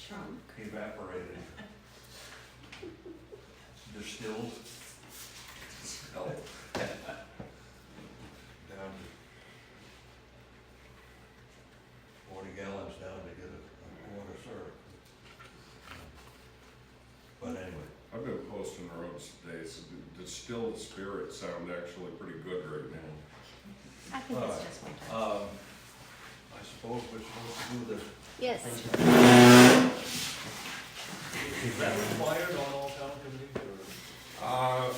Shrunk. evaporated, distilled, smelled. Down to 40 gallons down to get a quarter served. But anyway, I've been posting roads today, so the distilled spirits sound actually pretty good right now. I think it's just winter. I suppose we're supposed to do the, Yes. is that required on all town committees or?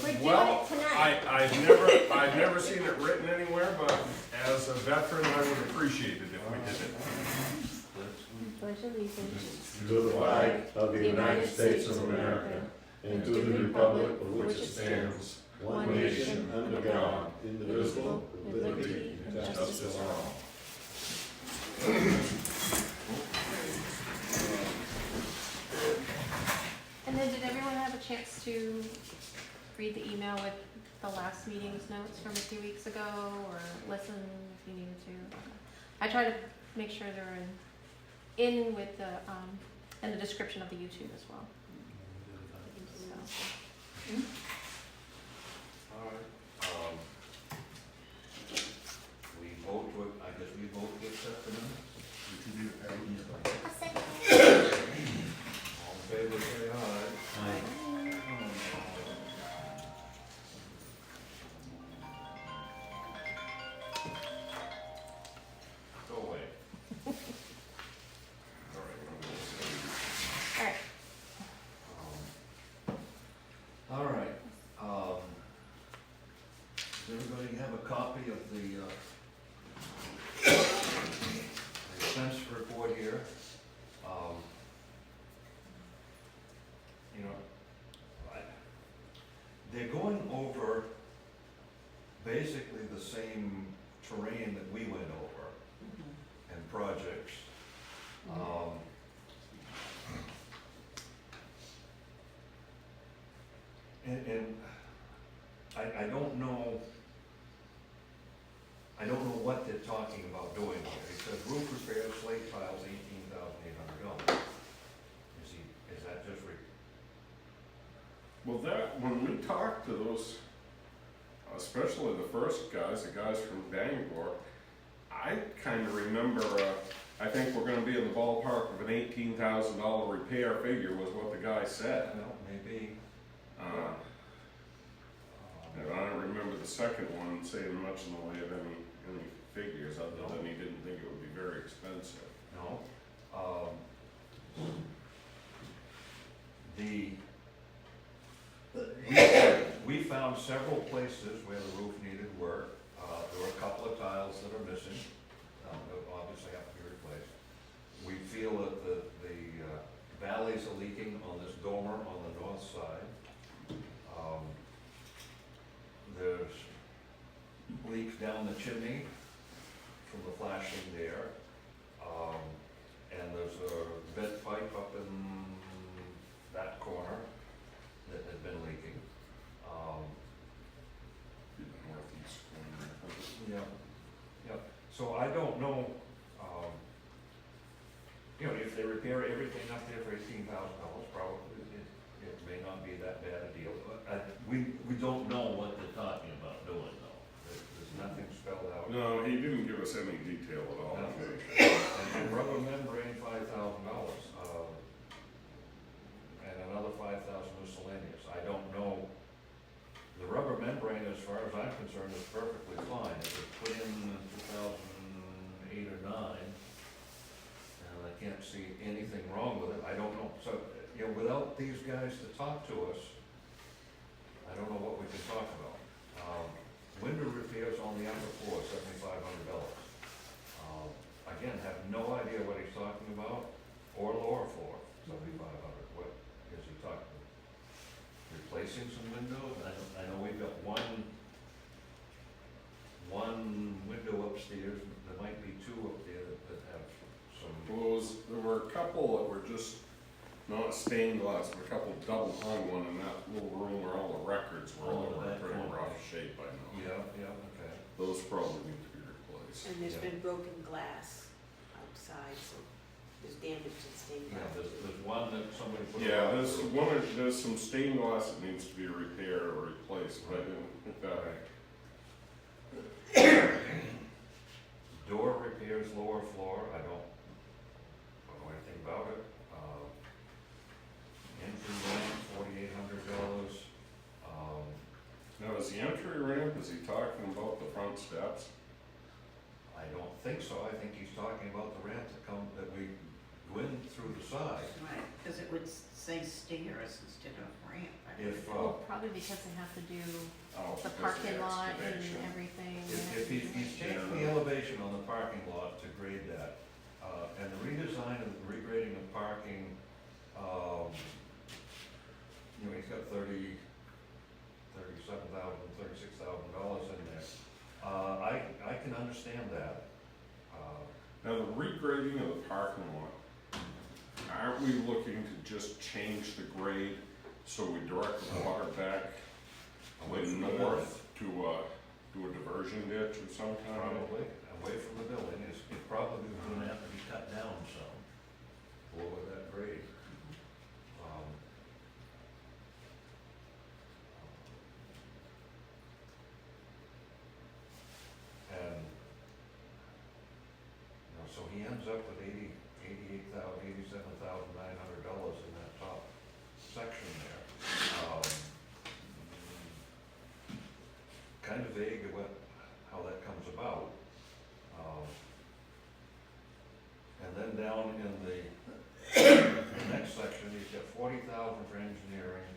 We're doing Well, it tonight. I've never seen it written anywhere, but as a veteran, I would appreciate it if we did it. Pledge allegiance To the flag of the United States of America, and to the republic for which it stands, one nation, under God, indivisible, with liberty and justice for all. And then did everyone have a chance to read the email with the last meeting's notes from a few weeks ago, or listen if you needed to? I try to make sure they're in with the, and the description of the YouTube as well. So. All right, we vote to, I guess we vote to accept the minutes? A second. All in favor, say aye. Aye. Go away. All right, All right. All right, does everybody have a copy of the expense report here? You know, they're going over basically the same terrain that we went over and projects. And I don't know what they're talking about doing here. He says roof repair, slate tiles, $18,800. Is that just Well, that, when we talked to those, especially the first guys, the guys from Bangor, I kind of remember, I think we're gonna be in the ballpark of an $18,000 repair figure was what the guy said. well, maybe. And I don't remember the second one saying much in the way of any figures, other than he didn't think it would be very expensive. No. We found several places where the roof needed work. There were a couple of tiles that are missing, that obviously have to be replaced. We feel that the valleys are leaking on this dormer on the north side. There's leaks down the chimney from the flashing there. And there's a vent pipe up in that corner that had been leaking. The northeast corner. Yeah. So I don't know, if they repair everything up there for $18,000, probably it may not be that bad a deal. We don't know what they're talking about doing though. There's nothing spelled out. No, he didn't give us any detail at all. And rubber membrane, $5,000, and another $5,000 miscellaneous. I don't know. The rubber membrane, as far as I'm concerned, is perfectly fine. It was put in 2008 or 9, and I can't see anything wrong with it. I don't know. So, without these guys to talk to us, I don't know what we can talk about. Window repairs on the upper floor, $7,500. Again, have no idea what he's talking about, or lower floor, $7,500. What is he talking about? Replacing some windows? I know we've got one window upstairs, there might be two up there that have some. Well, there were a couple that were just not stained glass, but a couple double hung one in that little room where all the records were all in pretty rough shape, I know. Yeah, okay. Those probably need to be replaced. And there's been broken glass outside, so There's damage to stained Yeah, glass. there's one that somebody put. Yeah, there's some stained glass that needs to be repaired or replaced, but I didn't think that. Door repairs, lower floor, I don't know anything about it. Entry ramp, $4,800. Now, is the entry ramp, is he talking about the front steps? I don't think so, I think he's talking about the ramp that we go in through the side. Right, because it would say stairs instead of ramp. I If, think. Well, probably because they have to do Oh, the because of parking lot and excavation. everything. If he's changed the elevation on the parking lot to grade that, and the redesign and regrading of parking, he's got $36,000 in there. I can understand that. Now, the regrading of the parking lot, aren't we looking to just change the grade so we direct the water back Away from the north to a diversion ditch of some kind? Probably, away from the building, it's probably gonna have to be cut down some, lower that grade. And, so he ends up with $87,900 in that top section there. Kind of vague how that comes about. And then down in the next section, he's got $40,000 for engineering,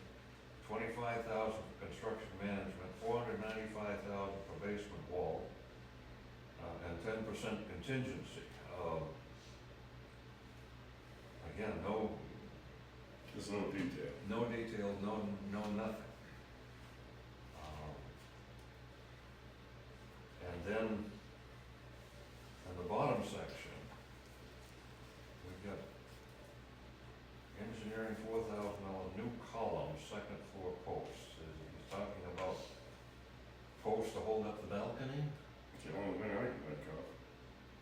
$25,000 for construction management, $495,000 for basement wall, and 10% contingency. Again, There's no detail. no detail, no nothing. And then, in the bottom section, we've got engineering $4,000 new columns, second floor posts. He's talking about posts to hold up the balcony? It's the only thing I can think of.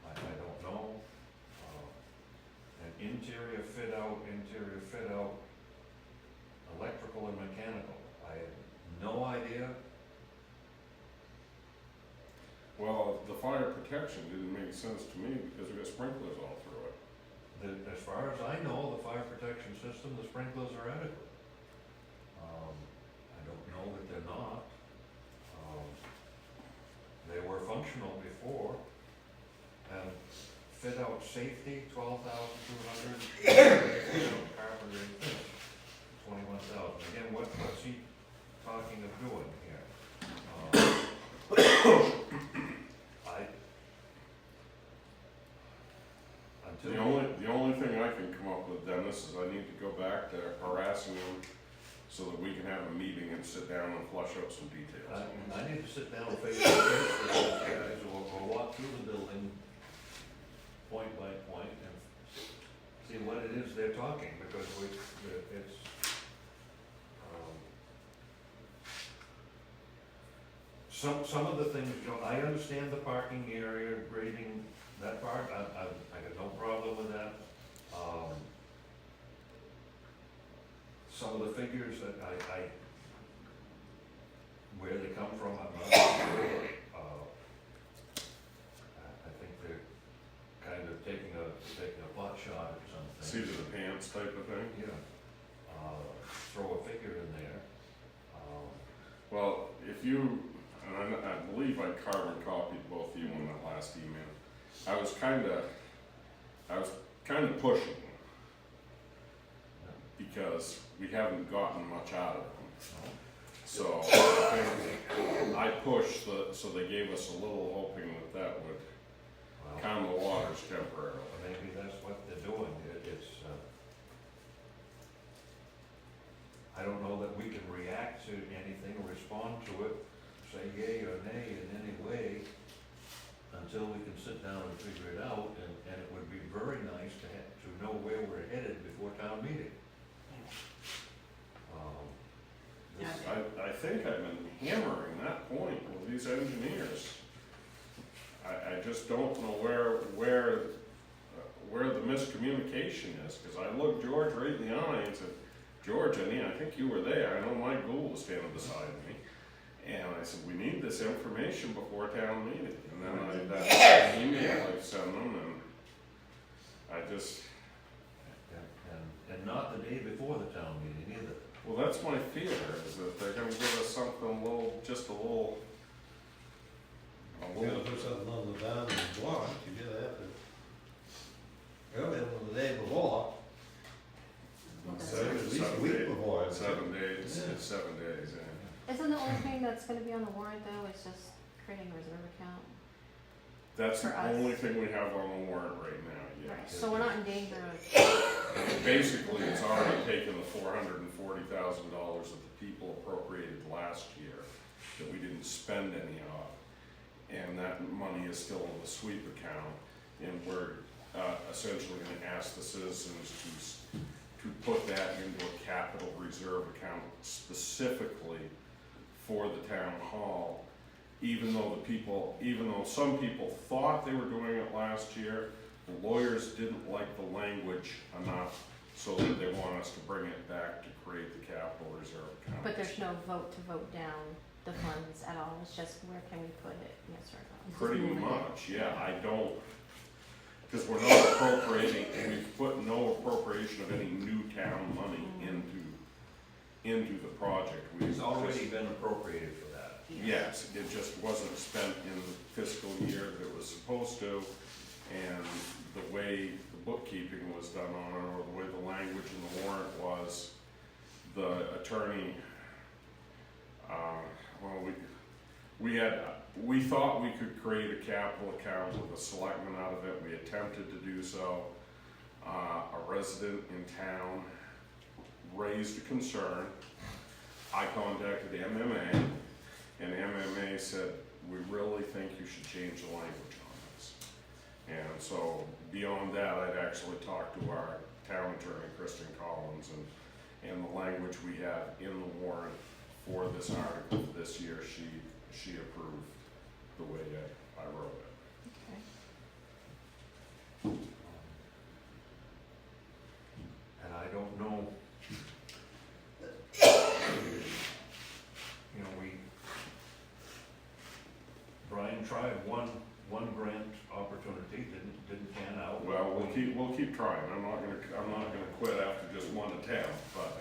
I don't know. And interior fit out, electrical and mechanical. I have no idea. Well, the fire protection didn't make sense to me because we got sprinklers all through it. As far as I know, the fire protection system, the sprinklers are adequate. I don't know that they're not. They were functional before. And fit out safety, $12,200. Carpentry and finish, $21,000. Again, what's he talking of doing here? The only thing I can come up with, Dennis, is I need to go back to harassing him so that we can have a meeting and sit down and flush out some details. I need to sit down face to face with those guys, or walk through the building point by point and see what it is they're talking, because it's, some of the things, I understand the parking area, grading, that part, I got no problem with that. Some of the figures that where they come from, I'm not sure. I think they're kind of taking a pot shot at something. Seat of the pants type of thing? Yeah. Throw a figure in there. Well, if you, and I believe I carbon copied both of you in that last email, I was kind of pushing because we haven't gotten much out of them. So I pushed so they gave us a little, hoping that would Well, calm the waters temporarily. maybe that's what they're doing. It's, I don't know that we can react to anything or respond to it, say yay or nay in any way, until we can sit down and figure it out, and it would be very nice to know where we're headed before town meeting. I think I've been hammering that point with these engineers. I just don't know where the miscommunication is, because I looked George right in the eye and said, George, I think you were there, I know Mike Gould was standing beside me. And I said, we need this information before town meeting. And then that email I sent them, and I just, And not the day before the town meeting either. well, that's my fear, is that they're gonna give us something a little, just a little. You gotta put something on the down and warrant, you gotta have to. Earlier than the day before, at least a week before. I'd say. 7 days, Yeah. it's 7 days, yeah. Isn't the only thing that's gonna be on the warrant though, is just creating a reserve account? That's For the us. only thing we have on the warrant right now, yes. So we're not in danger of, Basically, it's already taken the $440,000 that the people appropriated last year that we didn't spend any of. And that money is still in the sweep account, and we're essentially gonna ask the citizens to put that into a capital reserve account specifically for the town hall. Even though some people thought they were doing it last year, the lawyers didn't like the language enough so that they want us to bring it back to create the capital reserve account. but there's no vote to vote down the funds at all, it's just where can we put it, yes or no? Just Pretty moving it. much, yeah, I don't, because we're not appropriating, we've put no appropriation of any new town money into the project. We've It's already just- been appropriated for that. Yes, it just wasn't spent in the fiscal year that it was supposed to, and the way the bookkeeping was done on it, or the way the language in the warrant was, the attorney, we thought we could create a capital account with a selectman out of it, we attempted to do so. A resident in town raised a concern, I contacted MMA, and MMA said, we really think you should change the language on this. And so beyond that, I'd actually talked to our town attorney, Kristen Collins, and the language we have in the warrant for this article this year, she approved the way I wrote it. Okay. And I don't know, you know, Brian tried one grant opportunity, didn't pan out. Well, we'll keep trying, I'm not gonna quit after just one attempt, but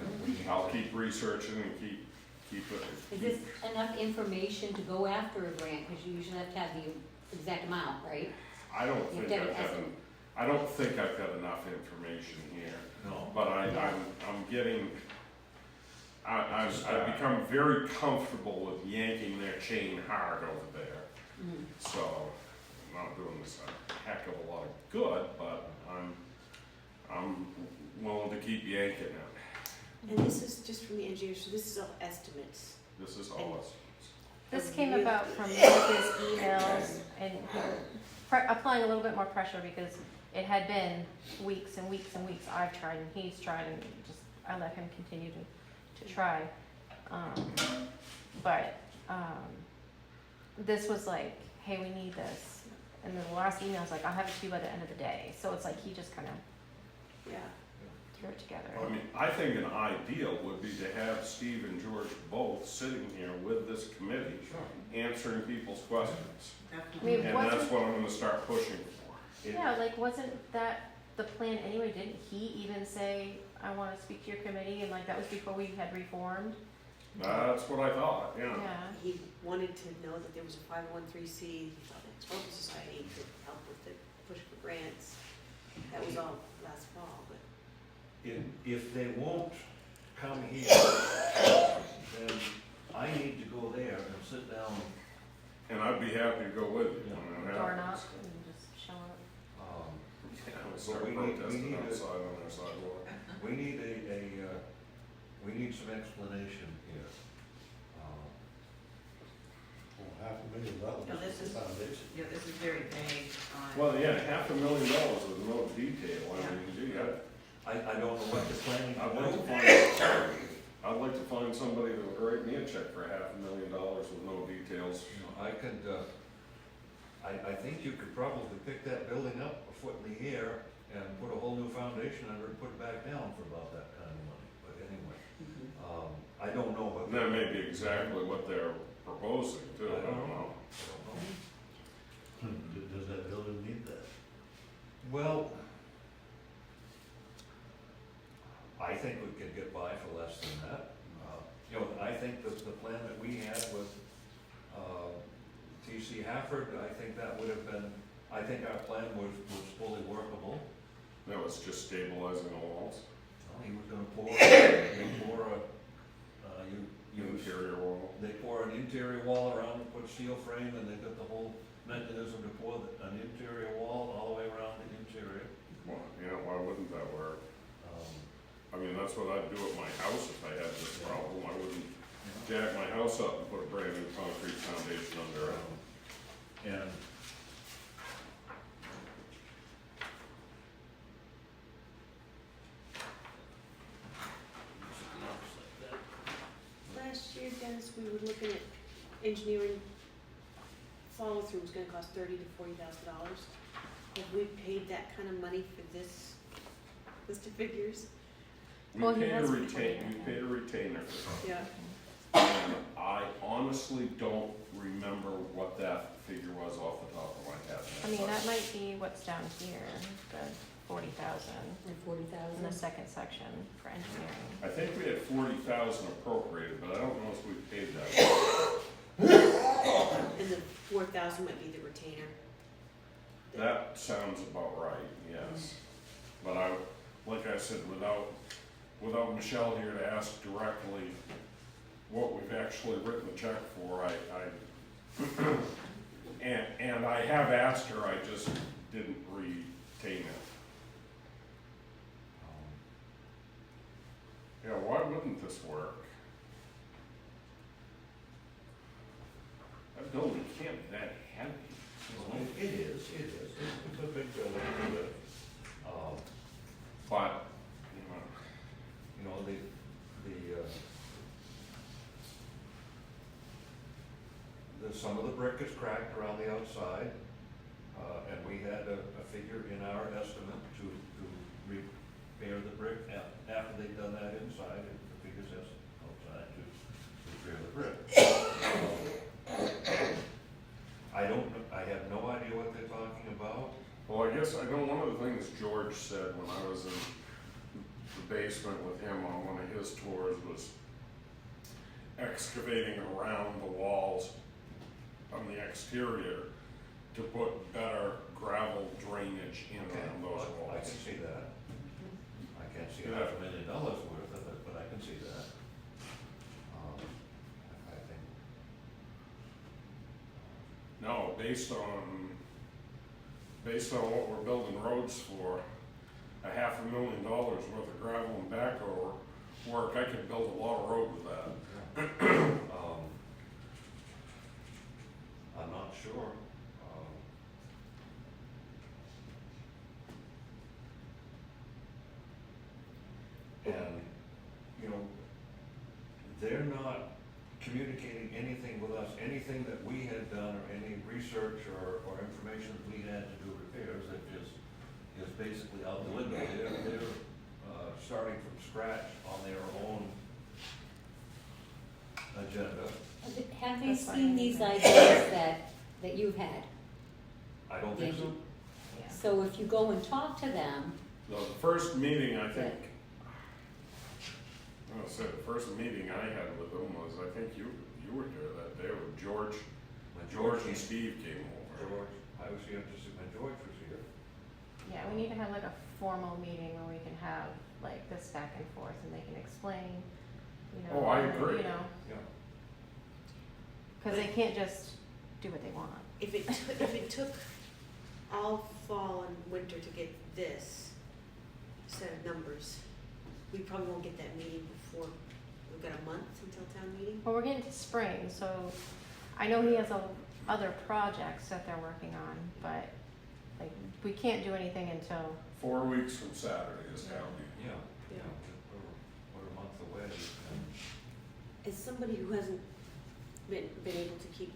I'll keep researching and keep it. Is this enough information to go after a grant, because you usually have to have the exact amount, right? I don't You think have to have I've an got, estimate. I don't think I've got enough information here, No. but I'm getting, I've become very comfortable with yanking their chain hard over there. Mhm. So, I'm not doing this a heck of a lot of good, but I'm willing to keep yanking it. And this is just from the engineer, so this is all estimates. This is all it's. This came about from his emails and applying a little bit more pressure because it had been weeks and weeks and weeks. I've tried and he's tried and just, I let him continue to try. This was like, hey, we need this. And then the last email was like, I'll have it to you by the end of the day. So it's like he just kind of Yeah. threw it together. I mean, I think an ideal would be to have Steve and George both sitting here with this committee, answering people's questions. I mean, And that's what I'm gonna start pushing for. Yeah, like wasn't that the plan anyway? Didn't he even say, I want to speak to your committee? And like that was before we had reformed? That's what I thought, yeah. Yeah. He wanted to know that there was a 501(c)(3), he thought the Historical Society could help with the push for grants. That was all last fall, but If they won't come here, then I need to go there and sit down. And I'd be happy to go with you when that Door happens. knock and just show up. Yeah, we'll start But we need protesting a- outside on their sidewalk. We need we need some explanation here. No, this is- Foundation. Yeah, this is very vague on. Well, yeah, $500,000 with no detail, I mean, gee, I don't know what they're planning to do. I'd like to find somebody that would write me a check for $500,000 with no details. You know, I could, I think you could probably pick that building up a foot in the air and foundation under and put it back down for about that kind of money, but anyway. I don't know what. And that may be exactly what they're proposing too, I don't know. Does that building need that? Well, I think we could get by for less than that. You know, I think that the plan that we had with, T.C. Hafford, I think that would have been, I think our plan was fully workable. That was just stabilizing the walls, Well, he was gonna pour a, interior wall. they pour an interior wall around, put steel frame, and they've got the whole mechanism to pour an interior wall all the way around the interior. Well, yeah, why wouldn't that work? Um, I mean, that's what I'd do at my house if I had this problem. I wouldn't jack my house up and put a brand new concrete foundation under it. And Last year, Dennis, we were looking at engineering follow-through was gonna cost $30,000 to $40,000. Have we paid that kind of money for this list of figures? We Well, he paid a has retain, we retainer. paid a retainer for Yeah. that. And I honestly don't remember what that figure was off the top of my head. I mean, that might be what's down here, the 40,000 And in 40,000. the second section for engineering. I think we had 40,000 appropriated, but I don't know if we paid that. And the 4,000 might be the retainer. That sounds about right, yes. But like I said, without Michelle here to ask directly what we've actually written the check for, and I have asked her, I just didn't retain it. Yeah, why wouldn't this work? That building can't be that heavy. well, it is, it's a big building, But, you know, some of the brick is cracked around the outside, and we had a figure in our estimate to repair the brick after they've done that inside, and the figure says outside to repair the brick. I have no idea what they're talking about. well, I guess, I know one of the things George said when I was in the basement with him on one of his tours was excavating around the walls on the exterior to put better gravel drainage in around those I walls. can see that. I can't see Yeah. $500,000 worth of it, but I can see that. I think. No, based on what we're building roads for, $500,000 worth of gravel and backhoe work, I could build a lot of road with that. I'm not sure. And, you know, they're not communicating anything with us, anything that we had done or any research or information that we had to do repairs that is basically out the window. They're starting from scratch on their own agenda. Have they That's fine. seen these ideas that you've had? I don't think so. Yeah. So if you go and talk to them, The first meeting, I think, I'm gonna say, the first meeting I had with them was, I think you were there that day, with George When and came- Steve came over. George, I was here just when George was here. Yeah, we need to have like a formal meeting where we can have like this back and forth and they can explain, you know. Oh, I and then, agree. You know, Yeah. cause they can't just do what they want. If it took all fall and winter to get this set of numbers, we probably won't get that meeting before, we've got a month until town meeting. Well, we're getting to spring, so I know he has other projects that they're working on, but like, we can't do anything until, 4 weeks from Saturday is town meeting. Yeah, Yeah. we're a month away. and- As somebody who hasn't been able to keep,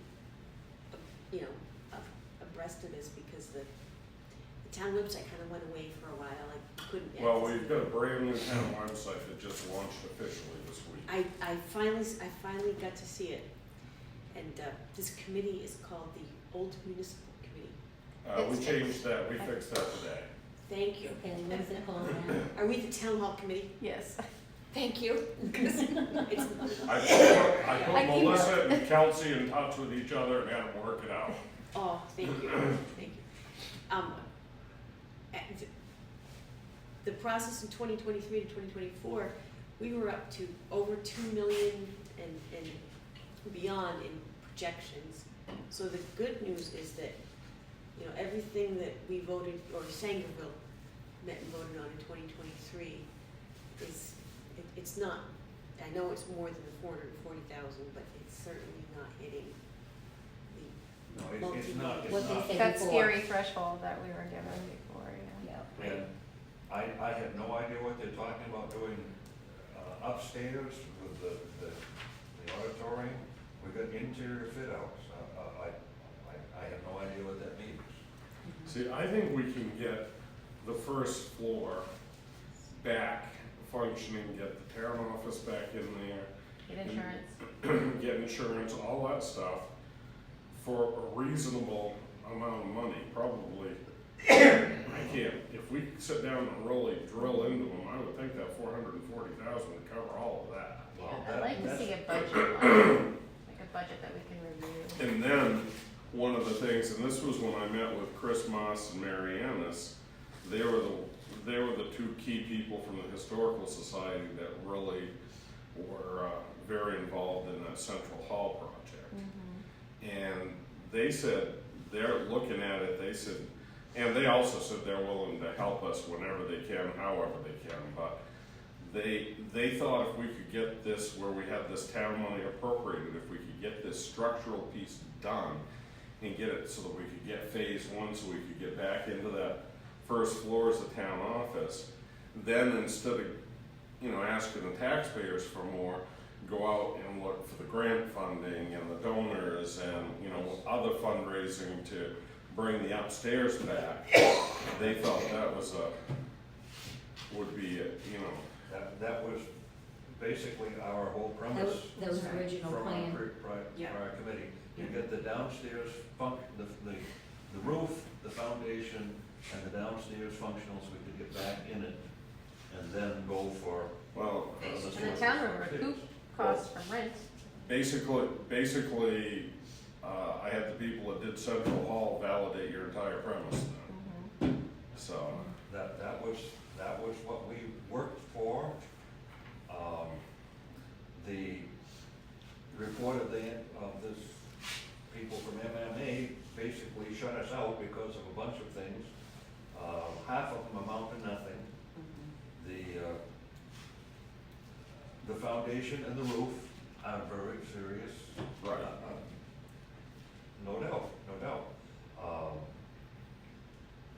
abreast of this because the town website kind of went away for a while, I couldn't. Well, access we've it. got a brand new town website that just launched officially this week. I finally got to see it, and this committee is called the Old Municipal Committee. We changed that, we fixed that today. Thank you. Okay, what is it called now? Are we the town hall committee? Yes. Thank you. 'Cause it's, I put I keep- Melissa and Kelsey in touch with each other and had them work it out. oh, thank you, thank you. And the process in 2023 to 2024, we were up to over 2 million and beyond in projections. So the good news is that, you know, everything that we voted, or Sangerville met and voted on in 2023 is, it's not, I know it's more than the 440,000, but it's certainly not hitting the No, it's not, What they say That before. scary threshold that we were given before, yeah. Yeah. And I have no idea what they're talking about doing upstairs with the auditorium. We've got interior fit outs. I have no idea what that means. See, I think we can get the first floor back functioning, get the town office back in there, Get insurance. get insurance, all that stuff, for a reasonable amount of money, probably. I can't, if we sit down and really drill into them, I would think that 440,000 would cover all of that. Well, Yeah, I'd like to that's- see a budget, like a budget that we can review. And then, one of the things, and this was when I met with Chris Moss and Mary Annis, they were the two key people from the Historical Society that really were very involved in that Central Hall project. And they said, they're looking at it, they said, and they also said they're willing to help us whenever they can, however they can, but they thought if we could get this, where we have this town money appropriated, if we could get this structural piece done and get it so that we could get phase one, so we could get back into that first floor as the town office, then instead of, you know, asking the taxpayers for more, go out and look for the grant funding and the donors and, you know, other fundraising to bring the upstairs back. They thought that was would be, you know. That was basically our whole premise. That was the original From our plan. Yeah. prior committee. You get the downstairs the roof, the foundation, and the downstairs functional, so we could get back in it, and then go for. Well, And the town will recoup costs from rent. basically, I had the people that did Central Hall validate your entire premise then. So, That was what we worked for. The report of this people from MMA basically shut us out because of a bunch of things. Half of them amount to nothing. The foundation and the roof are very serious. right. No doubt.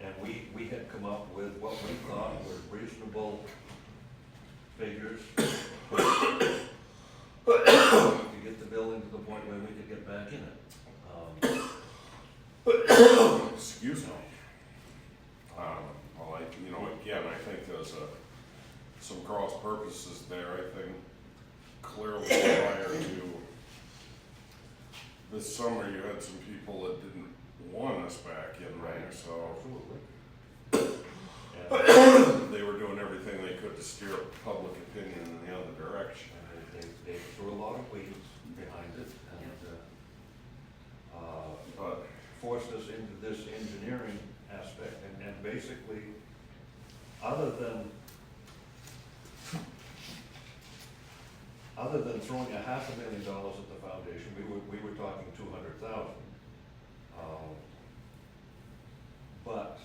And we had come up with what we thought were reasonable figures to get the building to the point where we could get back in it. Excuse me. Well, you know, again, I think there's some cross purposes there. I think clearly prior to this summer, you had some people that didn't want us back in there, so Absolutely. And they were doing everything they could to steer public opinion in the other direction. they threw a lot of weight behind it and But forced us into this engineering aspect, and basically, other than throwing $500,000 at the foundation, we were talking 200,000. But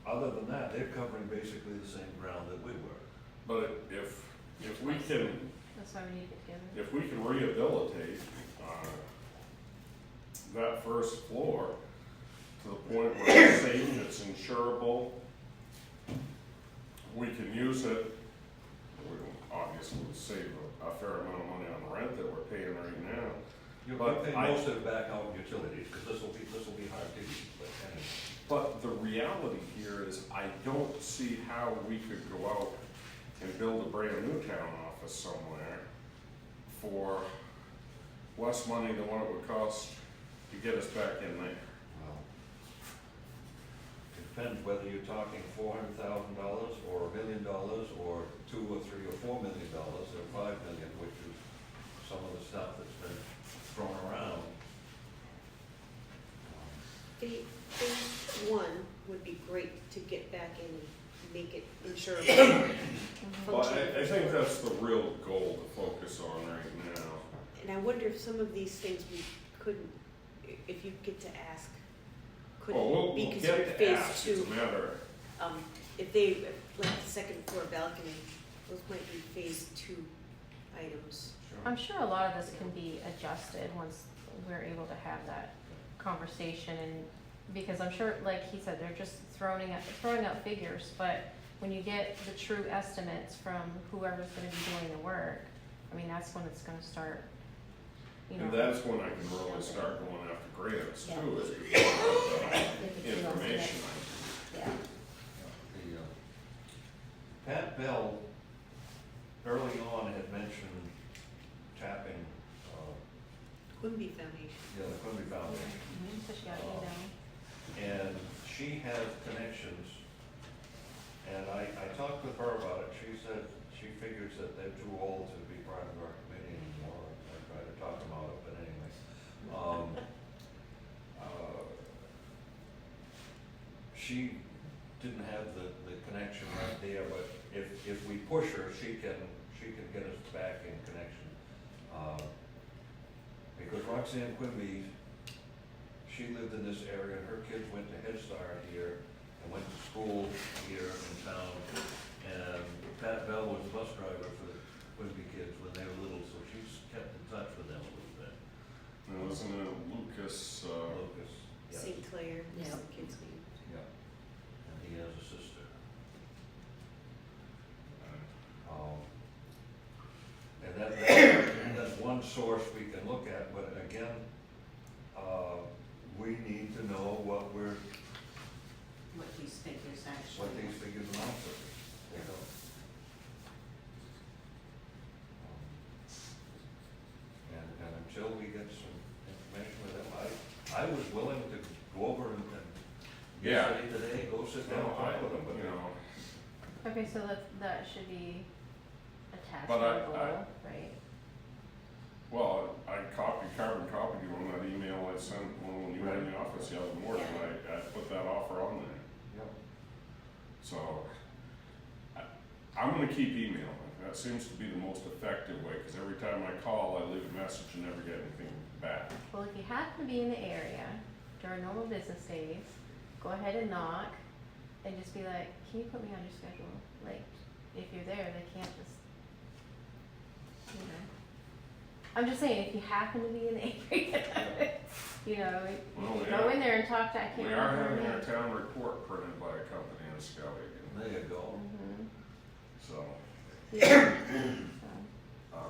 other than that, they're covering basically the same ground that we were. But if we can, That's why we need to get together. if we can rehabilitate that first floor to the point where it's safe, it's insurable, we can use it, we obviously will save a fair amount of money on the rent that we're paying right now. You'll But pay I- most of it back out in utilities, because this will be hard to use, but anyway. But the reality here is, I don't see how we could go out and build a brand new town office somewhere for less money than what it would cost to get us back in there. Well, it depends whether you're talking $400,000 or $1 million or $2 or $3 or $4 million or $5 million, which is some of the stuff that's been thrown around. Phase one would be great to get back in and make it insurable. Well, I think that's the real goal to focus on right now. And I wonder if some of these things we couldn't, if you get to ask, Well, we'll couldn't be get considered to phase ask, two. it's a matter. If they, like the second floor balcony, those might be phase two items. I'm sure a lot of this can be adjusted once we're able to have that conversation, and because I'm sure, like he said, they're just throwing out figures, but when you get the true estimates from whoever's gonna be doing the work, I mean, that's when it's gonna start, you know. And that's when I can really start going after grants Yeah. too, is because I have If the it's real information. Yeah. Pat Bell early on had mentioned tapping, Quimby Foundation. the Quimby Foundation. So she got an email. And she has connections, and I talked with her about it. She said she figures that they're too old to be part of our committee anymore. I tried to talk them out of it, but anyway. She didn't have the connection right there, but if we push her, she can get us back in connection. Because Roxanne Quimby, she lived in this area, and her kids went to Head Start here, and went to school here in town, and Pat Bell was a bus driver for the Quimby kids when they were little, so she's kept in touch with them a little bit. And wasn't it Lucas, Lucas, yeah, St. Clair, Yeah. some kids' name. yeah, and he has a sister. And that's one source we can look at, but again, we need to know what these figures actually. these figures amount to. You know. And until we get some information with them, I was willing to go over and Yeah. say today, go sit down and no, talk with them, but you know, Okay, so that should be attached to But the goal, right? well, I carbon copied you on that email I sent when you were in the office the other morning. I put that offer on there. Yep. So, I'm gonna keep emailing. That seems to be the most effective way, because every time I call, I leave a message and never get anything back. Well, if you happen to be in the area during normal business days, go ahead and knock and just be like, can you put me on your schedule? Like, if you're there, they can't just, you know. I'm just saying, if you happen to be in the area, you know, Well, go in there and talk to, I can't We remember are her having our name. town report printed by a company in Skowhegan, There you go. Mhm. so, Yeah. So,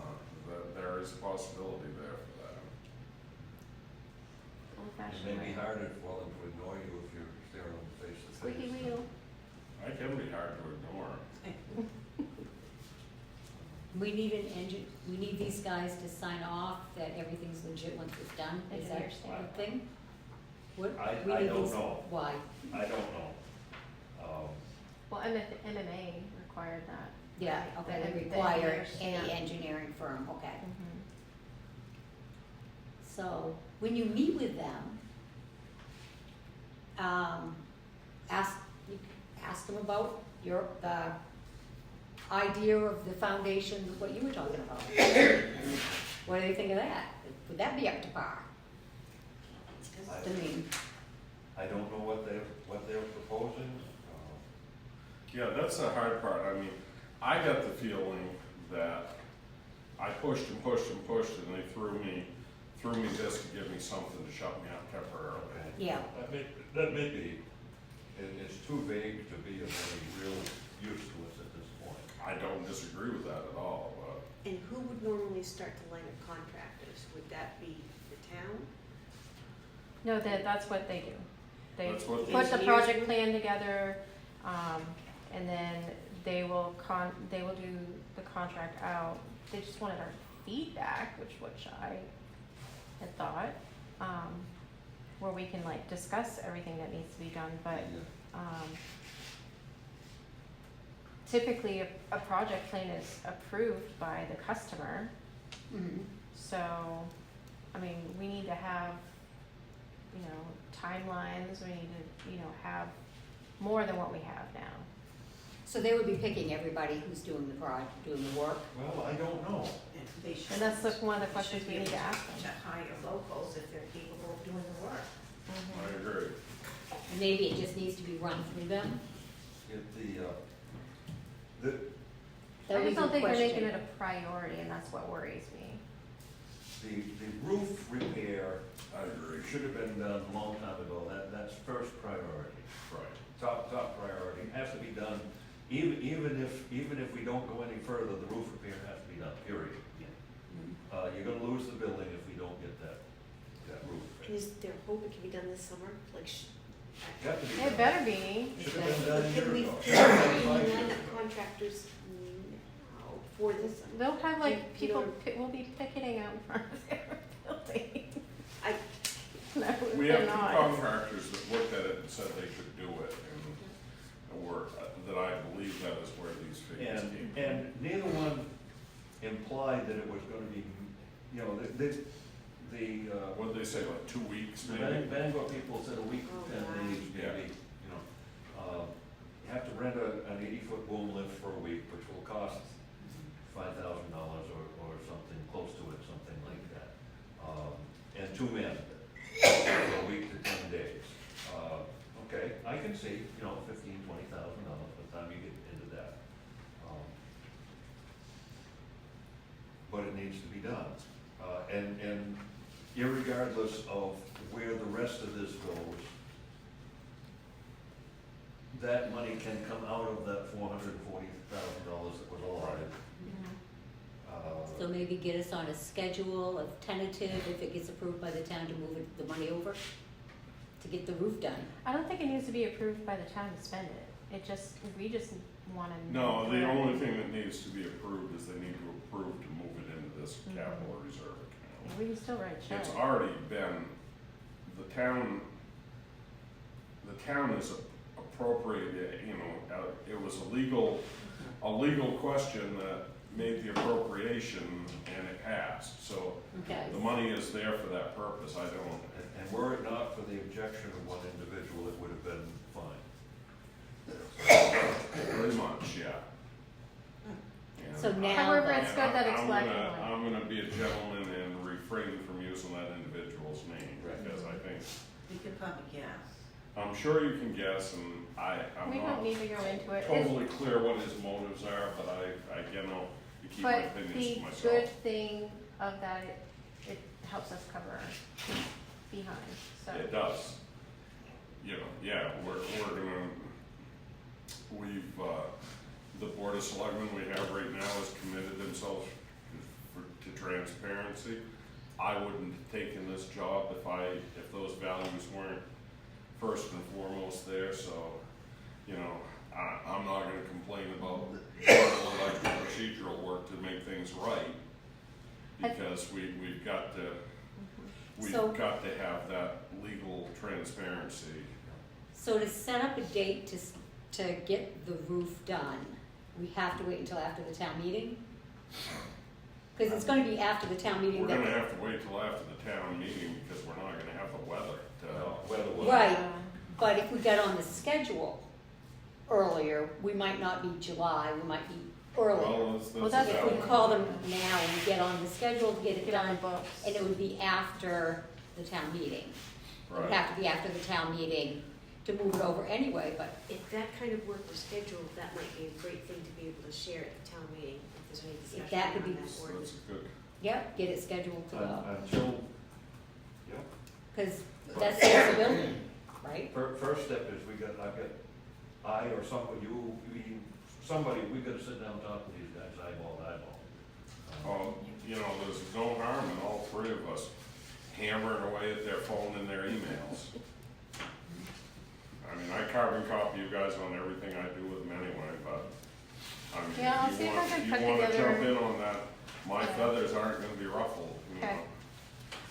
there is a possibility there for that. old It fashioned may be way. harder for them to ignore you if you're staring them face to face. Squeaky wheel. I can be hard to ignore. We need these guys to sign off that everything's legit once it's done, is that Engineer stamp. the thing? What? I we need don't these- know. Why? I don't know. Well, MMA required that. Yeah, right? okay, The- they the require engineer stamp. any engineering firm, okay. Mhm. So, when you meet with them, ask them about the idea of the foundation, what you were talking about. What do they think of that? Would that be up to par? I mean, I don't know what they're proposing. Yeah, that's the hard part. I mean, I got the feeling that I pushed and pushed and pushed, and they threw me this to give me something to shut me out temporarily. yeah, That may be. It's too vague to be of any real use to us at this point. I don't disagree with that at all, but And who would normally start to line up contractors? Would that be the town? No, that's what they do. they That's what put the engineers project do? plan together, and then they will do the contract out. They just wanted our feedback, which I had thought, where we can like discuss everything that needs to be done, but, typically a project plan is approved by the customer, Mhm. so, I mean, we need to have, timelines, we need to, have more than what we have now. So they would be picking everybody who's doing the work? Well, I don't know. And they should. And that's like one of the they questions should we be need to able ask them. To hire locals if they're capable of doing the work. I agree. And maybe it just needs to be run through them? That I would just be don't the think they're question. making it a priority, and that's what worries me. The roof repair I agree. should have been done a long time ago, that's first priority. Right. Top priority, has to be done, even if we don't go any further, the roof repair has to be done, period. You're gonna lose the building if we don't get that roof And fixed. is there hope it can be done this summer? Like, Got to be It done. better be. Should have been done a year can we ago. line up contractors now for this summer? They'll have You like people, know- will be picketing out in front of their building. I- No, We they're have two not. contractors that looked at it and said they could do it, and that I believe that is where these figures came from. And neither one implied that it was gonna be, What'd they say, like 2 weeks the maybe? Bangor people said a week, Oh, 10 wow. days, Yeah. maybe, you have to rent an 80-foot boom lift for a week, which will cost $5,000 or something close to it, something like that. And 2 men, a week to 10 days. Okay, I can see, $15,000, $20,000 by the time you get into that. But it needs to be done. And irregardless of where the rest of this goes, that money can come out of that $440,000 that was allotted. So maybe get us on a schedule of tentative, if it gets approved by the town, to move the money over, to get the roof done. I don't think it needs to be approved by the town to spend it. We just wanna know. No, the only thing that needs to be approved is they need to approve to move it into this capital reserve account. We can still write a check. It's already been, the town has appropriated, it was a legal question that made the appropriation and it passed, so Okay. the money is there for that purpose, I don't. And were it not for the objection of one individual, it would have been fine. Pretty much, yeah. And So now. However, it's and good that it's I'm black gonna- and white. I'm gonna be a gentleman and refrain from using that individual's name, Right. because I think, We could probably guess. I'm sure you can guess, and I'm We don't not need to go into it. totally clear what his motives are, but you keep my But opinions the to myself. good thing of that, it helps us cover our behind, so. It does. Yeah, the Board of Selectmen we have right now has committed themselves to transparency. I wouldn't have taken this job if those values weren't first and foremost there, so, I'm not gonna complain about like the procedural work to make things right, because we've got to So- have that legal transparency. So to set up a date to get the roof done, we have to wait until after the town meeting? Because it's gonna be after the town meeting We're that. gonna have to wait till after the town meeting, because we're not gonna have the weather to. Weather will. Right, but if we get on the schedule earlier, we might not be July, we might be earlier. Well, Well, that's that's If we call them now and get on the schedule to get it Get on the done, books. and it would be after the town meeting. It would Right. have to be after the town meeting to move it over anyway, but If that kind of work was scheduled, that might be a great thing to be able to share at the town meeting, if there's any discussion that around could be- that That's ordinance. good. yep, get it scheduled to go. Until, Because that's the building, right? first step is I or somebody, we gotta sit down and talk with these guys eyeball to eyeball. There's no harm in all three of us hammering away at their phone and their emails. I mean, I carbon copy you guys on everything I do with them anyway, but, I mean, Yeah, I'll if see you if I want, can if put you wanna together- jump in on that, my Yeah. feathers aren't gonna be ruffled, you Okay. know?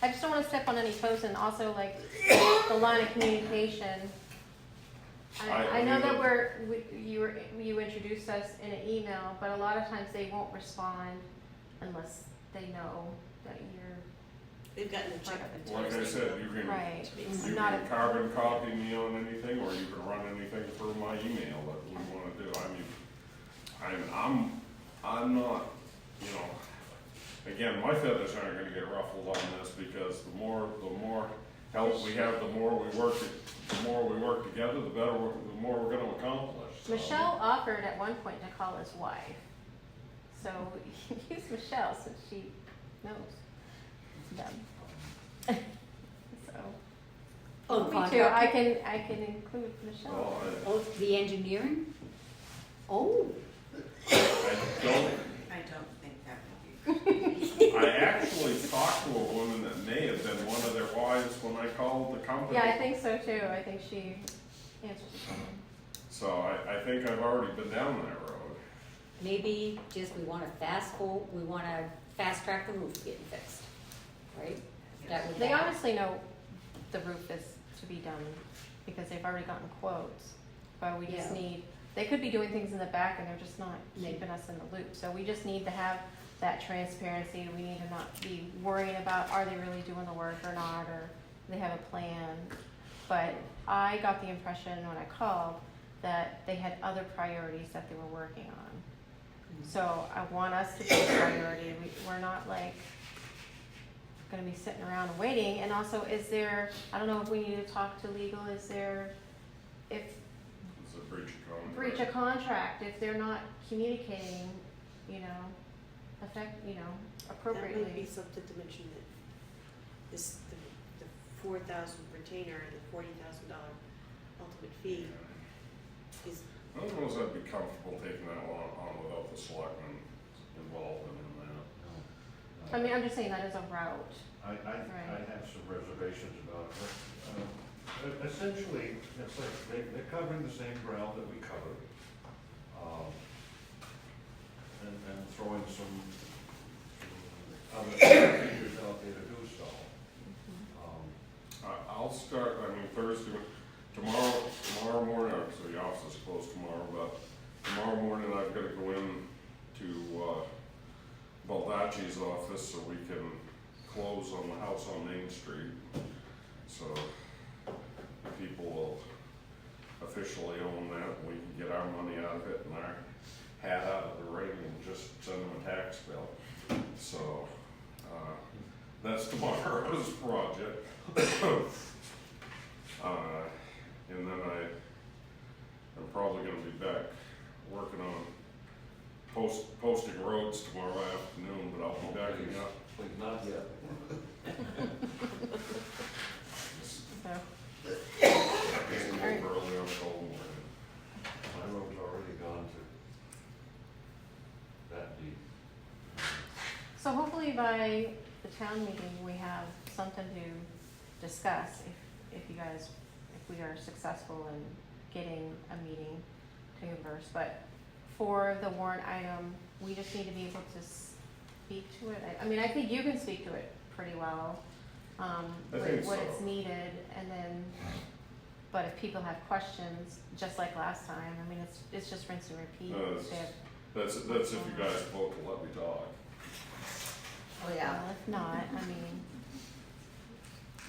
I just don't wanna step on any toes, and also like the line of communication. I know that you introduced us in an email, but a lot of times they won't respond unless they know that you're, They've gotten a check. Like I said, you can, right. you Not can carbon copy me on anything, or you can run anything through my email that we wanna do. I mean, I'm not, you know, again, my feathers aren't gonna get ruffled on this, because the more help we have, the more we work together, the more we're gonna accomplish. So- Michelle offered at one point to call his wife. So use Michelle since she knows them. So. Oh, Me too, contractor? I can include Michelle. Well, Oh, the engineering? Oh, I don't, I don't think that would be. I actually talked to a woman that may have been one of their wives when I called the company. Yeah, I think so too. I think she answers the phone. So I think I've already been down that road. maybe just we wanna we wanna fast track the roof getting fixed, right? That would They happen. honestly know the roof is to be done because they've already gotten quotes. But we just Yeah. need, they could be doing things in the back and they're just not keeping us in the loop. So we just need to have that transparency. We need to not be worrying about, are they really doing the work or not, or they have a plan. But I got the impression when I called that they had other priorities that they were working on. So I want us to be a priority. We're not like gonna be sitting around and waiting. And also, is there, I don't know if we need to talk to legal, is there, if It's a breach of contract. breach a contract, if they're not communicating, you know, That might be appropriately. something to mention, that this, the 4,000 retainer and the $40,000 ultimate fee is, I don't know if I'd be comfortable taking that on without the selectmen involved in that. I mean, I'm just saying that is a route. I have some reservations about it. Essentially, it's like they're covering the same ground that we covered. And throwing some other features out there to do so. I'll start, I mean, Thursday, tomorrow morning, actually, the office is closed tomorrow, but tomorrow morning I've gotta go in to, Baldacci's office so we can close on the house on Main Street. So people will officially own that, and we can get our money out of it and our hat out of the ring and just send them a tax bill. So, that's tomorrow's project. And then I'm probably gonna be back working on posting roads tomorrow afternoon, but I'll be back in the Please, not yet. So, early on cold morning. My road's already gone to that deep. so hopefully by the town meeting, we have something to discuss if you guys, if we are successful in getting a meeting to converse. But for the warrant item, we just need to be able to speak to it. I mean, I think you can speak to it pretty well, think what so. it's needed, and then, but if people have questions, just like last time, I mean, it's just rinse and repeat. No, If they have- That's if you guys vote to let me talk. Oh, yeah. Well, if not, I mean,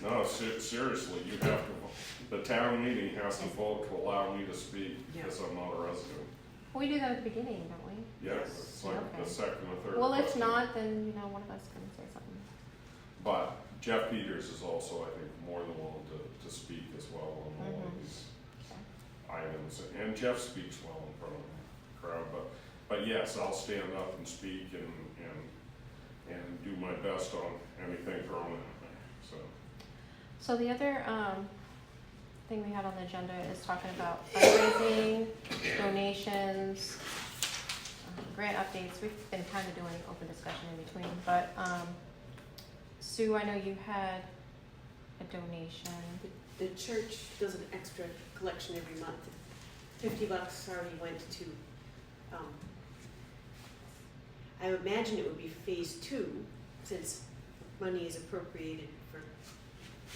No, seriously, you have to, the town meeting has to vote to allow me to speak because I'm not a resident. we do that at the beginning, don't we? Yeah, it's like Okay. the second or third. Well, if question. not, then, you know, one of us can say something. But Jeff Peters is also, I think, more than willing to speak as well on all of these items. And Jeff speaks well in front of the crowd, but yes, I'll stand up and speak and do my best on anything thrown at me, so. So the other, thing we had on the agenda is talking about fundraising, donations, grant updates. We've been kind of doing open discussion in between, but, Sue, I know you had a donation. The church does an extra collection every month. $50 already went to, I would imagine it would be phase 2, since money is appropriated for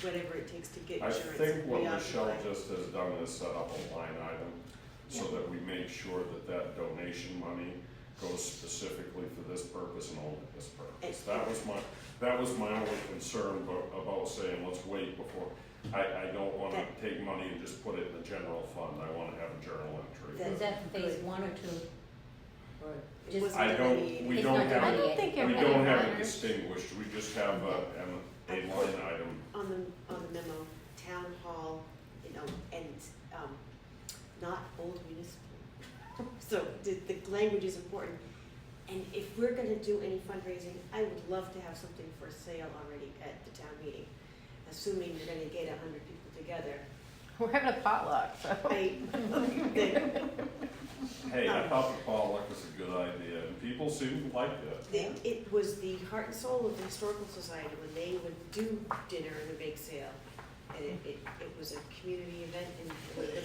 whatever it takes to get I insurance. think what reoccupied. Michelle just has done is set up a line item so that we make sure that that donation money goes specifically for this purpose and only this purpose. That was my only concern about saying, let's wait before, I don't wanna take money and just put it in the general fund, I wanna have a journal entry. Is that phase 1 or 2? Or It just, wasn't I don't, delineated. we It's don't not have, I delineated. don't think it we really don't have it matters. distinguished, we just have a line item. On the memo, town hall, and, not old municipal. So the language is important. And if we're gonna do any fundraising, I would love to have something for sale already at the town meeting, assuming you're gonna get 100 people together. We're having a potluck, so. Hey, I thought the potluck was a good idea, and people seemed to like it. It was the heart and soul of the Historical Society when they would do dinner and a bake sale. And it was a community event and it would have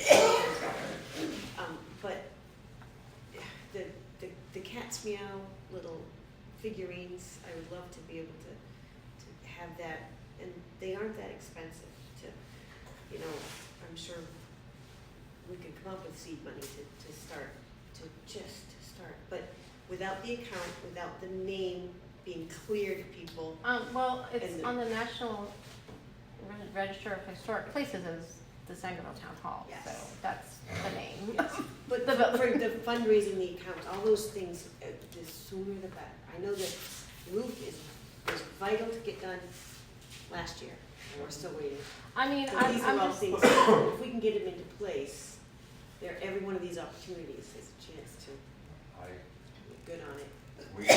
been but the cat's meow little figurines, I would love to be able to have that, and they aren't that expensive to, I'm sure we could come up with seed money to start, but without the account, without the name being clear to people. Well, it's And on the National Register of Historic Places as the Sangerville Town Hall, Yes. so that's the name. Yes, but The- for the fundraising, the account, all those things, the sooner the better. I know that roof was vital to get done last year, and we're still waiting. I mean, So I'm these are all just, things, if we can get them into place, every one of these opportunities is a chance to get good on it. We,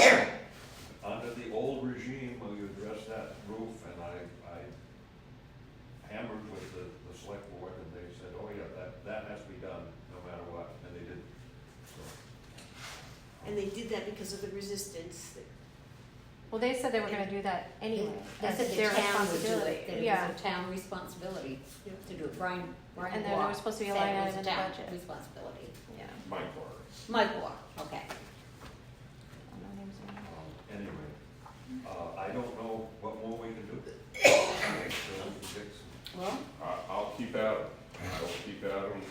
under the old regime, we addressed that roof, and I hammered with the select board, and they said, oh yeah, that has to be done, no matter what, and they did. So, And they did that because of the resistance. well, they said they were gonna do that anyway, they that's said the their town would do responsibility, it, that it yeah. was a town responsibility Yep. to do it. Brian And then there Block was supposed to be a said line it was item in the town budget. responsibility. Yeah. Mike Orr. Mike Block, okay. I don't know names of them. Anyway, I don't know what more we can do. So we can fix it. Well, I'll keep at it. I'll keep at them.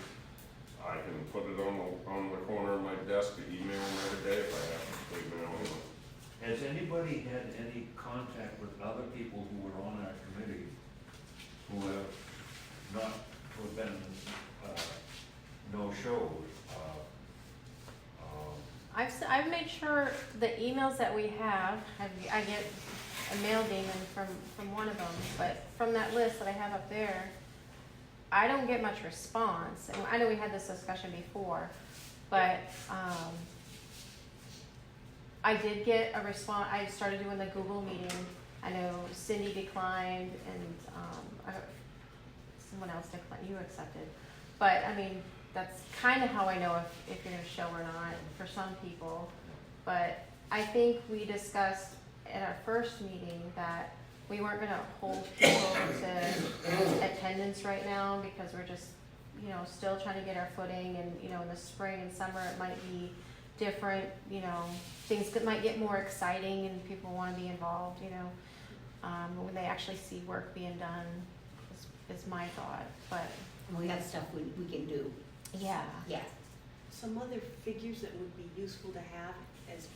I can put it on the corner of my desk to email them every day if I have to email them. Has anybody had any contact with other people who were on our committee who have not, who have been, no-shows? I've made sure the emails that we have, I get a mail demon from one of them, but from that list that I have up there, I don't get much response. And I know we had this discussion before, but I did get a response. I started doing the Google meeting. I know Cindy declined, and someone else declined. You accepted, but I mean, that's kind of how I know if you're going to show or not for some people. But I think we discussed at our first meeting that we weren't going to hold people to attendance right now because we're just, still trying to get our footing. And, in the spring and summer it might be different, things might get more exciting and people want to be involved, when they actually see work being done is my thought. But we have stuff we can do. yeah. Yeah. Some other figures that would be useful to have as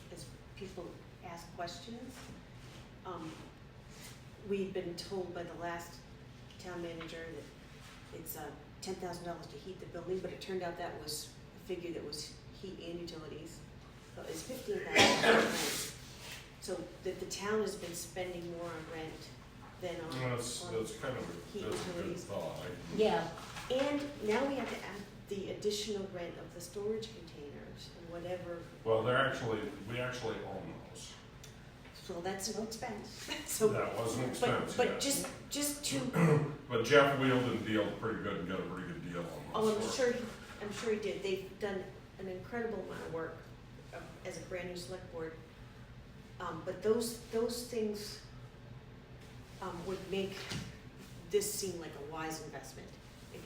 people ask questions. We've been told by the last town manager that it's $10,000 to heat the building, but it turned out that was a figure that was heat and utilities. So it's $15,000. So that the town has been spending more on rent than on That's kind of heat that's a good utilities. thought. Yeah, And now we have to add the additional rent of the storage containers and whatever. Well, we actually own those. So that's an expense. So, That was an expense, but yes. just to, But Jeff wheeled and dealed pretty good and got a pretty good deal on oh, those. I'm sure he did. They've done an incredible amount of work as a brand new select board. But those things would make this seemed like a wise investment, if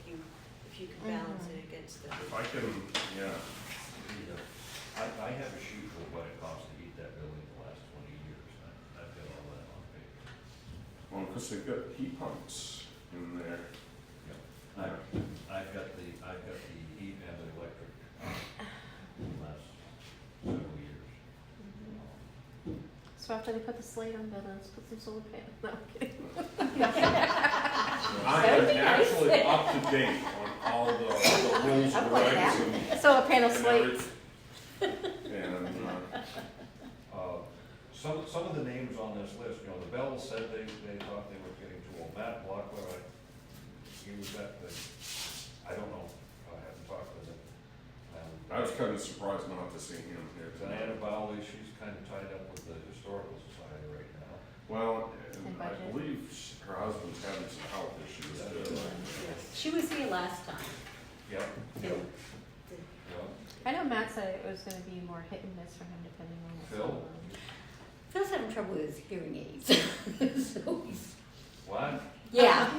you can balance it against the. If I can, yeah, I have a sheet of what it costs to heat that building the last 20 years. I've got all that on paper. well, because they've got heat pumps in there. I've got the heat and the electric the last several years. So after they put the slate on buildings, put some solar panels. No, I'm kidding. I am actually up to date on all the rules and I'm like regs that. and. Solar panel and slates. And, Some of the names on this list, the Bells said they thought they were getting too old. Matt Blockler, he was at the, I don't know, I haven't talked with him. I was kind of surprised not to see him here Diana tonight. Bowley, she's kind of tied up with the Historical Society right now. Well, And and I budget. believe her husband's having some health issues too. She was here last time. Yep, Phil. yep. I know Matt said it was gonna be more hit and miss for him depending on what's Phil? going on. Phil's having trouble with his hearing aids. So he's, What? yeah.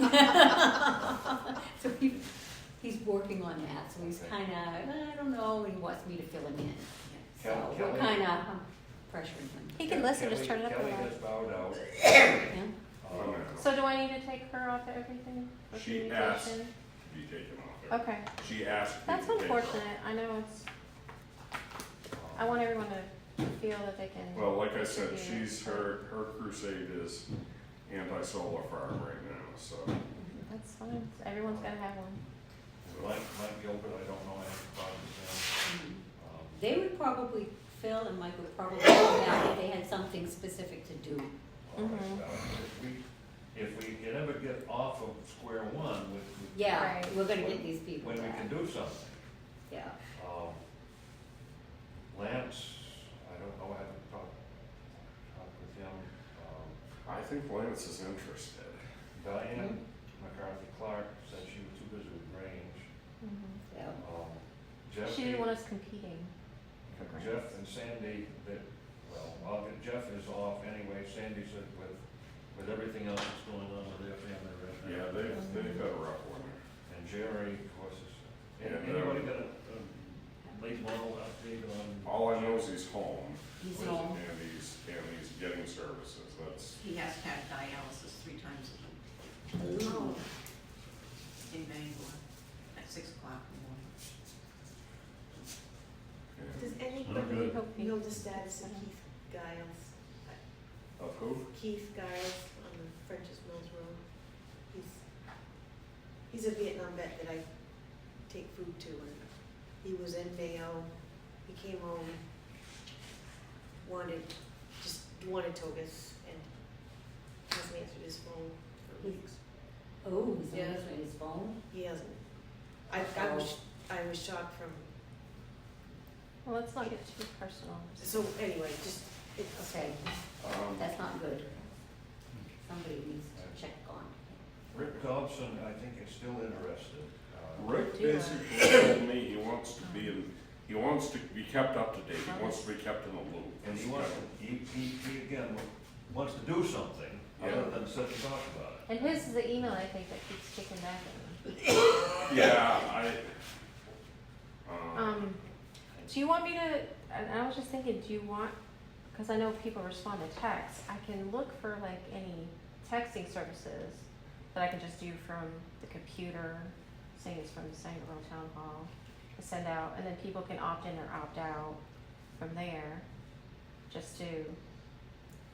So he's working on that, so he's Okay. kinda, I don't know, and he wants me to fill him in. So Kelly- we're kinda pressuring him. He can listen, just turn it up a Kelly little. has bowed out. Yeah? Um, So do I need to take her off of everything for She asked communication? to be taken off there. Okay, She asked. me that's to take her off. unfortunate. I know it's, I want everyone to feel that they can. Well, like I said, contribute. she's, her crusade is anti-solar farm right now, so. That's fine. Everyone's gotta have one. Mike Gilbert, I don't know, I haven't talked to him. They would probably, Phil and Mike would probably come out if they had something specific to do. Mhm. If we can ever get off of square one with. Yeah, Right. we're gonna get these people When we back. can do something. Yeah. Lance, I don't know, I haven't talked with him. I think Lance is interested. Diane McCarthy Clark said she was too busy with Grange. Yeah. Jeff. She didn't want us competing for grants. Jeff and Sandy, Jeff is off anyway. Sandy said with everything else that's going on with their family right now. Yeah, they've got a rough one. And Jerry, of course, is, Yeah, anybody got a late model update on? All I know is he's home. He's home. And he's getting services, that's. He has to have dialysis 3 times a week Ooh. in Bangor at 6 o'clock in the morning. Does We anybody hope he- know the status of Keith Giles? Of who? Keith Giles on the French's Mills Road. He's a Vietnam vet that I take food to, and he was in Mayo. He came home, wanted togas, and hasn't answered his phone for weeks. Oh, he's Yeah. on his phone? He hasn't. I was shocked from, Well, let's not get too personal. so anyway, just, it's, Okay, that's not good. Hmm. Somebody needs to check on. Rick Dobson, I think, is still interested. Rick Do basically told me he wants to be kept up to date, he wants to be kept in the loop. And he wants, he again, wants to do something other than sit and talk about it. And his is the email, I think, that keeps kicking back at me. Yeah, Do you want me to, and I was just thinking, do you want, because I know people respond to text, I can look for like any texting services that I can just do from the computer, saying it's from the Sangerville Town Hall, to send out, and then people can opt in or opt out from there, just to,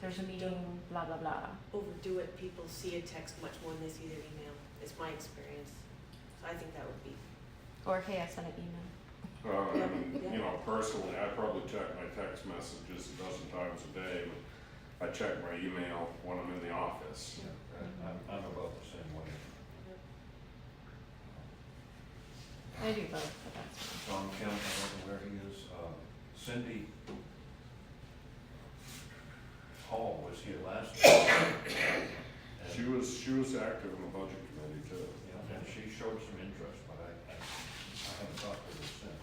there's a meeting, blah, blah, blah. overdo it. People see a text much more than they see their email. It's my experience. So I think that would be. Or, hey, I sent an email. personally, I probably check my text messages a dozen times a day, but I check my email when I'm in the office. I'm about the same way. I do both, but that's fine. Tom Kemp, I don't know where he is. Cindy Hall was here last year. She was active in the budget committee too. Yeah, and she showed some interest, but I haven't talked to her since.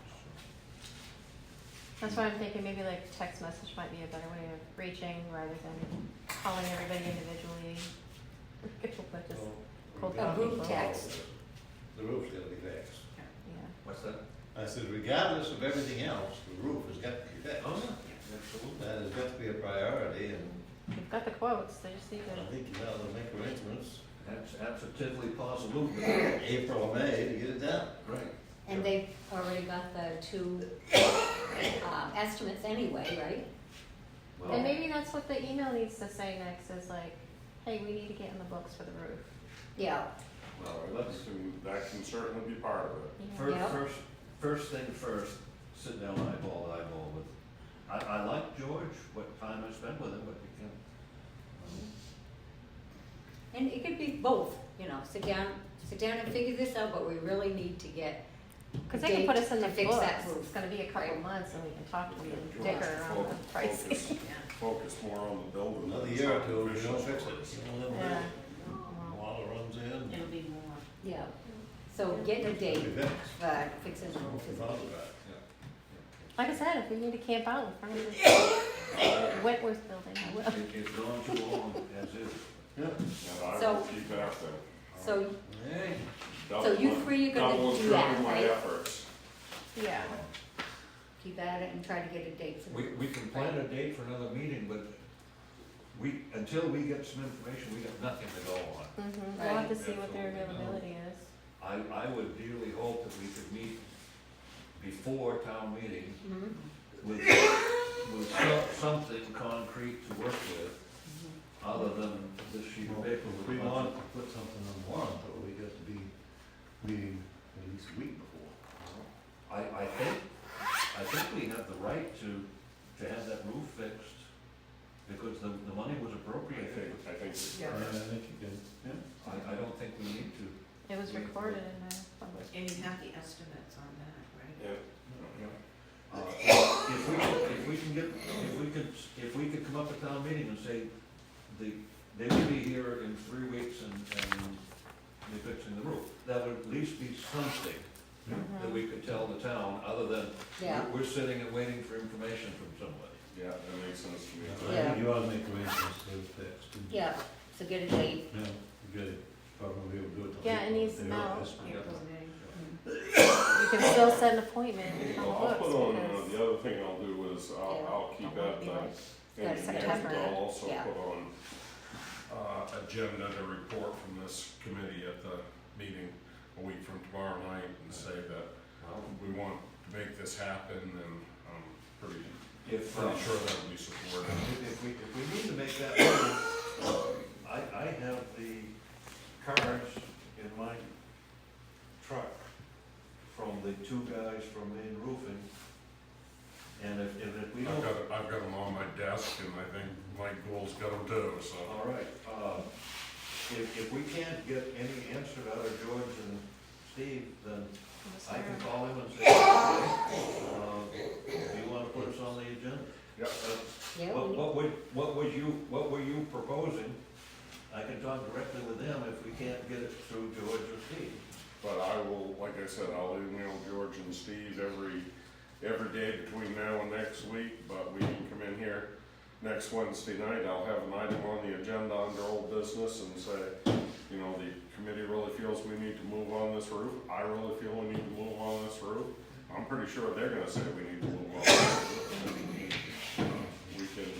That's why I'm thinking maybe like text message might be a better way of reaching rather than calling everybody individually. But just, cold A copy. group text. The roof's gotta be fixed. Yeah. What's that? I said regardless of everything else, the roof has got to be fixed. Oh, yeah, absolutely. That has got to be a priority, and You've got the quotes, they just need I to, think you ought to make arrangements, That's absolutely possible. April or May, to get it done. Right. And they've already got the two estimates anyway, right? Well, and maybe that's what the email needs to say next, is like, hey, we need to get in the books for the roof. Yeah. well, That can certainly be part of it. You know? Yeah. First thing first, sit down eyeball to eyeball with, I like George, what time I spent with him, but you can't. And it could be both, you know, sit down and figure this out, but we really need to get Cause they can put us in the to fix books, that roof. it's gonna be a couple Right. months and we can talk to them and George, dicker around the pricing. Focus more on the building. Another year or two, if you don't fix it, you don't Yeah. live water runs in. It'll be more. Yeah, so get a date It'll be fixed. for fixing the roof. Without that. Like I said, if we need to camp out in front of the Wentworth building, I will. It's gone too long as is. Yeah. And I So- will keep after them. So, Hey, so you three are gonna Double do that, triple my right? efforts. Yeah. Keep at it and try to get a date for the roof. We can plan a date for another meeting, but until we get some information, we got nothing to go on. Mm-hmm, we'll have to see what their Absolutely. availability is. I would dearly hope that we could meet before town meeting Mhm. with something concrete to work with, other than this sheet of well, paper. if with we a bunch want of- to put something on the warrant, though, we got to be meeting at least a week before. I think we have the right to have that roof fixed, because the money was appropriated. I think it's Yeah. I think you can, yeah. I don't think we need to. It was recorded in the public. And you have the estimates on that, right? Yeah. If we could come up at town meeting and say, they will be here in 3 weeks and be fixing the roof, that would at least be something that we could tell the town, other than Yeah. we're sitting and waiting for information from somebody. Yeah, that makes sense to me. I think you ought to make arrangements to fix. Yeah, so get a date. Yeah, good, probably be able to do it. till Yeah, it April, needs to the know. earliest. April, May. You can still set an appointment on the I'll put on, books, because the other thing I'll do is I'll keep Don't at be the like- engineers, September, but I'll also yeah. put on, agenda to report from this committee at the meeting a week from tomorrow night and say that we want to make this happen, and I'm pretty If, sure that'll be supported. if we need to make that move, I have the cards in my truck from the two guys from Main Roofing. And if we don't. I've got them on my desk, and I think Mike Gould's got them too, so. All right, if we can't get any answer out of George and Steve, then I can call him and say, do you wanna put us on the agenda? Yep. Yeah, What were you proposing? I can talk directly with them if we can't get it through George or Steve. But I will, like I said, I'll email George and Steve every day between now and next week, but we can come in here next Wednesday night. I'll have an item on the agenda under old business and say, you know, the committee really feels we need to move on this roof. I really feel we need to move on this roof. I'm pretty sure they're gonna say we need to move on this roof. We can,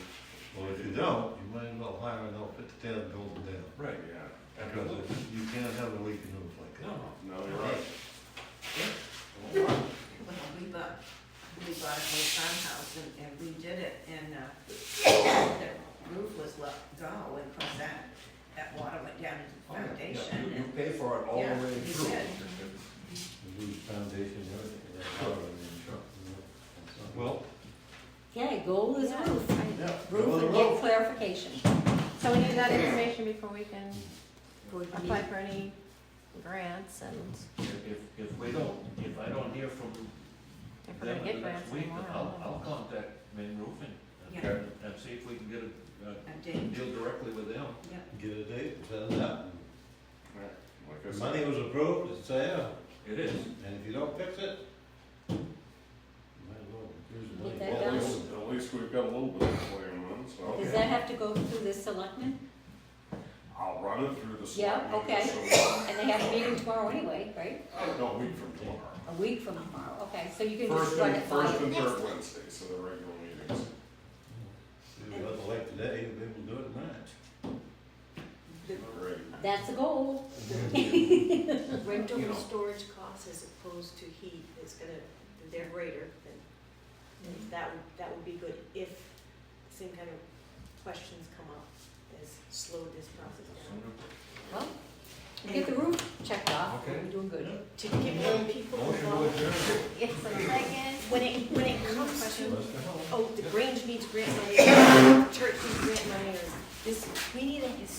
Well, if you don't, you might as well hire an outfit to tear the building down, Right. yeah. because you can't have a leaking roof like that. No, you're right. Well, we bought an old farmhouse and we did it, and, the roof was let go, and of course that water went down into the foundation, You and, pay for it all the Yeah, way we through. did. The roof foundation, everything, that water, I mean, so- Well, okay, goal is Yeah. roof. Yeah. Roof and get clarification. So we need that information before we can Before we can apply meet. for any grants, and if I don't hear from if we're them gonna in get the next grants week, anymore. I'll contact Main Roofing Yeah. and see if we can get a a date, deal directly with them. yeah. Get a date, set it up. Like I The said. money was approved, it's there, It is. and if you don't fix it, you might as well use the money. Get that Well, done. at least we've got a little bit of plan on, so. Does that have to go through the selectmen? I'll run it through the select. Yeah, meeting, okay. so- And they have a meeting tomorrow anyway, right? No, a week from tomorrow. A week from tomorrow, okay, so you can First just run and, it by first them and next third time. Wednesdays, so the regular meetings. If we let the light today, maybe we'll do it in March. Great. That's the goal. Rental You and know. storage costs as opposed to heat is gonna, they're greater than, that would be good if same kind of questions come up as slowed this process down. Well, you get the roof checked off, Okay. we're doing good. To get more people Motion to involved, adjourn. Yes, second. when it comes to, Let's go. oh, the Grange needs grant money, church needs grant money, or this, we need a